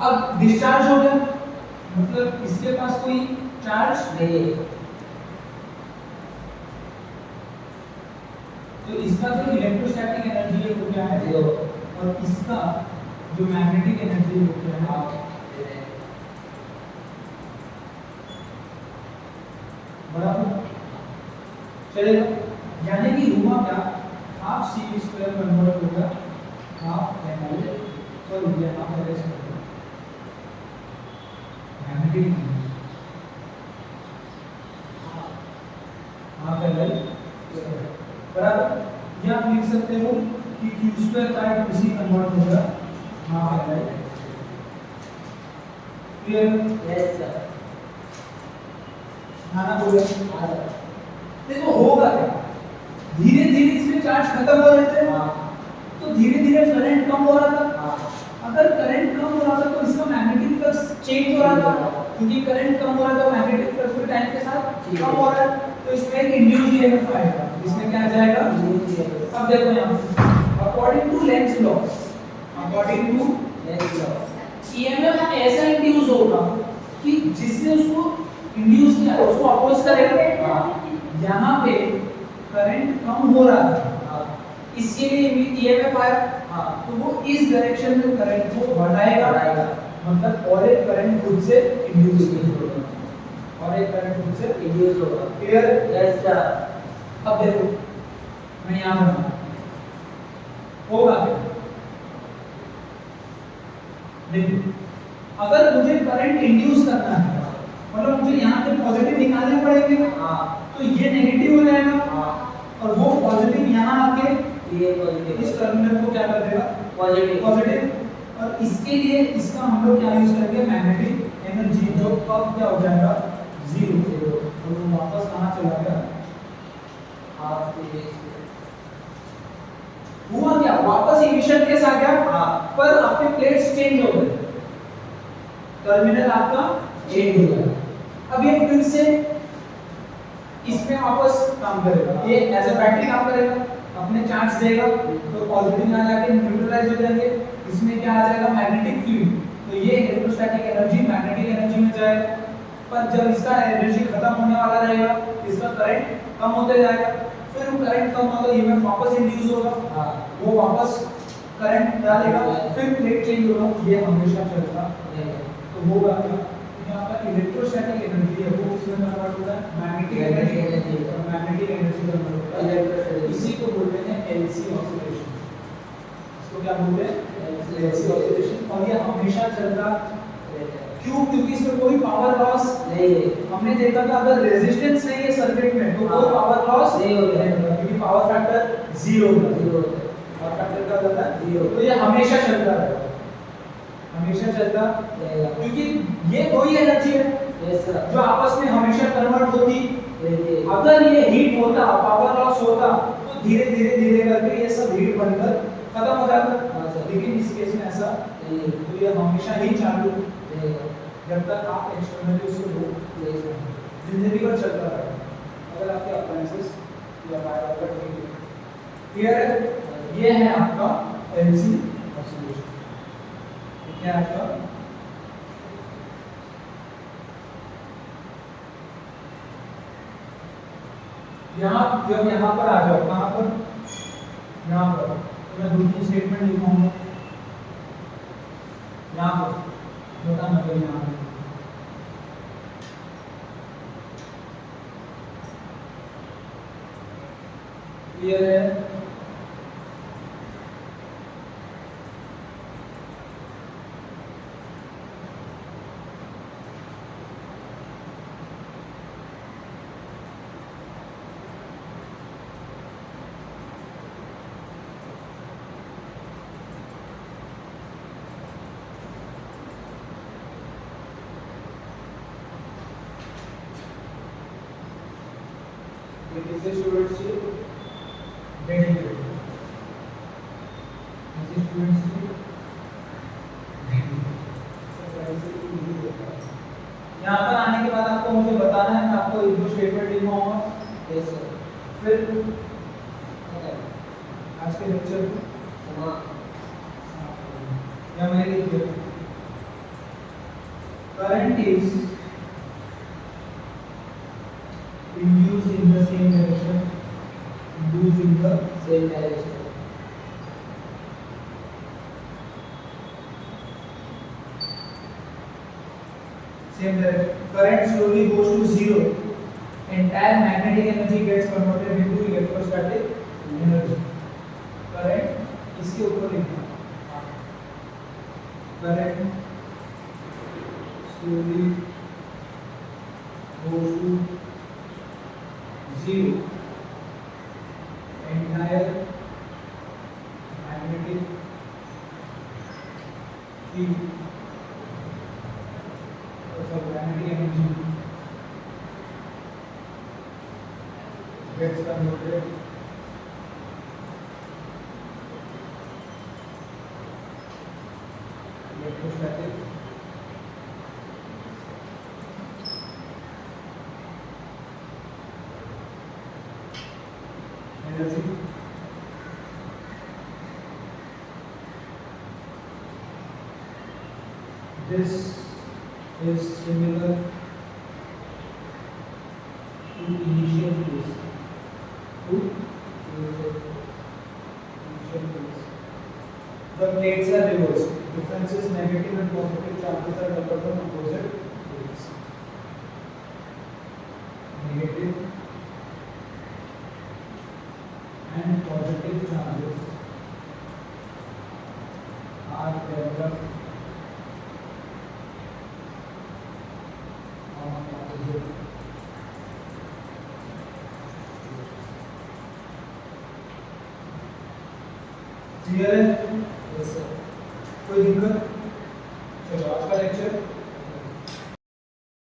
अब डिस्चार्ज हो गया मतलब इसके पास कोई चार्ज नहीं है, तो इसका जो इलेक्ट्रोस्टैटिक एनर्जी है वो क्या है? जीरो। और इसका जो मैग्नेटिक एनर्जी है वो क्या है? बराबर। चलेगा, यानी कि हुआ क्या? हाफ c स्क्वायर कन्वर्ट होगा हाफ ml, सॉरी ये half L square magnetic energy half L बराबर। या आप लिख सकते हो कि q स्क्वायर का उसी कन्वर्ट होगा half L. Clear? Yes sir. खाना बोले देखो होगा क्या? धीरे धीरे इसमें चार्ज खत्म हो रहे थे, तो धीरे धीरे करंट कम हो रहा था। अगर करंट कम हो रहा था तो इसका मैग्नेटिक फ्लक्स चेंज हो रहा था, क्योंकि करंट कम हो रहा था मैग्नेटिक फ्लक्स भी टाइम के साथ कम हो रहा है, तो इसमें एक इंड्यूस्ड ईएमएफ आएगा। इसमें क्या आ जाएगा? अब देखो यहाँ according to Lenz law, EMF ऐसा इंड्यूस होगा कि जिसने उसको इंड्यूस किया उसको अपोज करेगा। यहाँ पे करंट कम हो रहा था, इसके लिए ईएमएफ आया, तो वो इस डायरेक्शन में करंट को बढ़ाएगा, मतलब और एक करंट खुद से इंड्यूस होगा, और एक करंट खुद से इंड्यूस होगा। क्लियर? Yes sir. अब देखो मैं यहाँ बना होगा क्या? देखो अगर मुझे करंट इंड्यूस करना है मतलब मुझे यहाँ पे पॉजिटिव निकालने पड़ेंगे, तो ये नेगेटिव हो जाएगा और वो पॉजिटिव यहाँ आके ये पॉजिटिव इस टर्मिनल को क्या कर देगा पॉजिटिव पॉजिटिव। और इसके लिए इसका हम लोग क्या यूज करेंगे मैग्नेटिक एनर्जी, जो अब क्या हो जाएगा जीरो। और वो वापस कहाँ चला गया, हाफ फेज हुआ क्या, वापस इमिशन केस आ गया। हाँ। पर आपके प्लेट्स चेंज हो गए, टर्मिनल आपका चेंज हो गया। अब ये फिर से इसमें वापस काम करेगा, ये एज अ बैटरी काम करेगा, अपने चार्ज देगा तो पॉजिटिव में आ जाके न्यूट्रलाइज हो जाएंगे। इसमें क्या आ जाएगा मैग्नेटिक फील्ड, तो ये इलेक्ट्रोस्टैटिक एनर्जी मैग्नेटिक एनर्जी में जाएगा। पर जब इसका एनर्जी खत्म होने वाला रहेगा, इसका करंट कम होते जाएगा, फिर वो करंट कम होगा, ईएमएफ वापस इंड्यूस होगा, हाँ वो वापस करंट डालेगा, फिर प्लेट चेंज होगा, ये हमेशा चलता रहेगा। तो होगा क्या, यहाँ पर इलेक्ट्रोस्टैटिक एनर्जी है वो उसमें कन्वर्ट होता है मैग्नेटिक एनर्जी, और मैग्नेटिक एनर्जी कन्वर्ट होता है इलेक्ट्रोस्टैटिक। इसी को बोलते हैं एलसी ऑसिलेशन। इसको क्या बोलते हैं एलसी ऑसिलेशन। और ये हमेशा चलता क्यों, क्योंकि इसमें कोई पावर लॉस नहीं है हमने देखा था, अगर रेजिस्टेंस नहीं है सर्किट में तो कोई पावर लॉस नहीं होगा, क्योंकि पावर फैक्टर जीरो होगा। जीरो पावर फैक्टर क्या होता है जीरो। तो ये हमेशा चलता रहेगा, हमेशा चलता, रहेगा। क्योंकि ये दो ही एनर्जी है यस सर जो आपस में हमेशा कन्वर्ट होती। देखिए अगर ये हीट होता, पावर लॉस होता, तो धीरे धीरे धीरे करके ये सब हीट बनकर खत्म हो जाता। हाँ सर। लेकिन इस केस में ऐसा नहीं तो ये हमेशा ही चालू रहेगा जब तक आप एक्सटर्नली उसको रोक नहीं सर जिंदगी भर चलता रहेगा, अगर आपके अप्लायंसेस या वायर आपका ठीक है। क्लियर है, ये है आपका एलसी ऑसिलेशन। क्या है आपका यहाँ, जब यहाँ पर आ जाओ, कहाँ पर, यहाँ पर, तो मैं दूसरी स्टेटमेंट लिखूंगा यहाँ पर, बता नंबर यहाँ पर। क्लियर है, किससे स्टूडेंट्स से डेडिकेटेड, किससे स्टूडेंट्स से यहाँ पर आने के बाद आपको मुझे बताना है, मैं आपको एक दो स्टेटमेंट लिखवाऊंगा। यस सर फिर आज के लेक्चर को समाप्त या मैं लिख देता हूँ, current is induced in the same direction, induced in the same direction same direction. Current slowly goes to zero. Entire magnetic energy gets converted into electrostatic energy. Current इसके ऊपर लिखना, current slowly goes to zero. Entire magnetic field of magnetic energy gets converted electrostatic energy. This is similar to initial case. To initial case. The plates are reversed. Differences negative and positive charges are doubled on opposite plates. Negative and positive charges are developed on opposite clear है? Yes sir. कोई दिक्कत?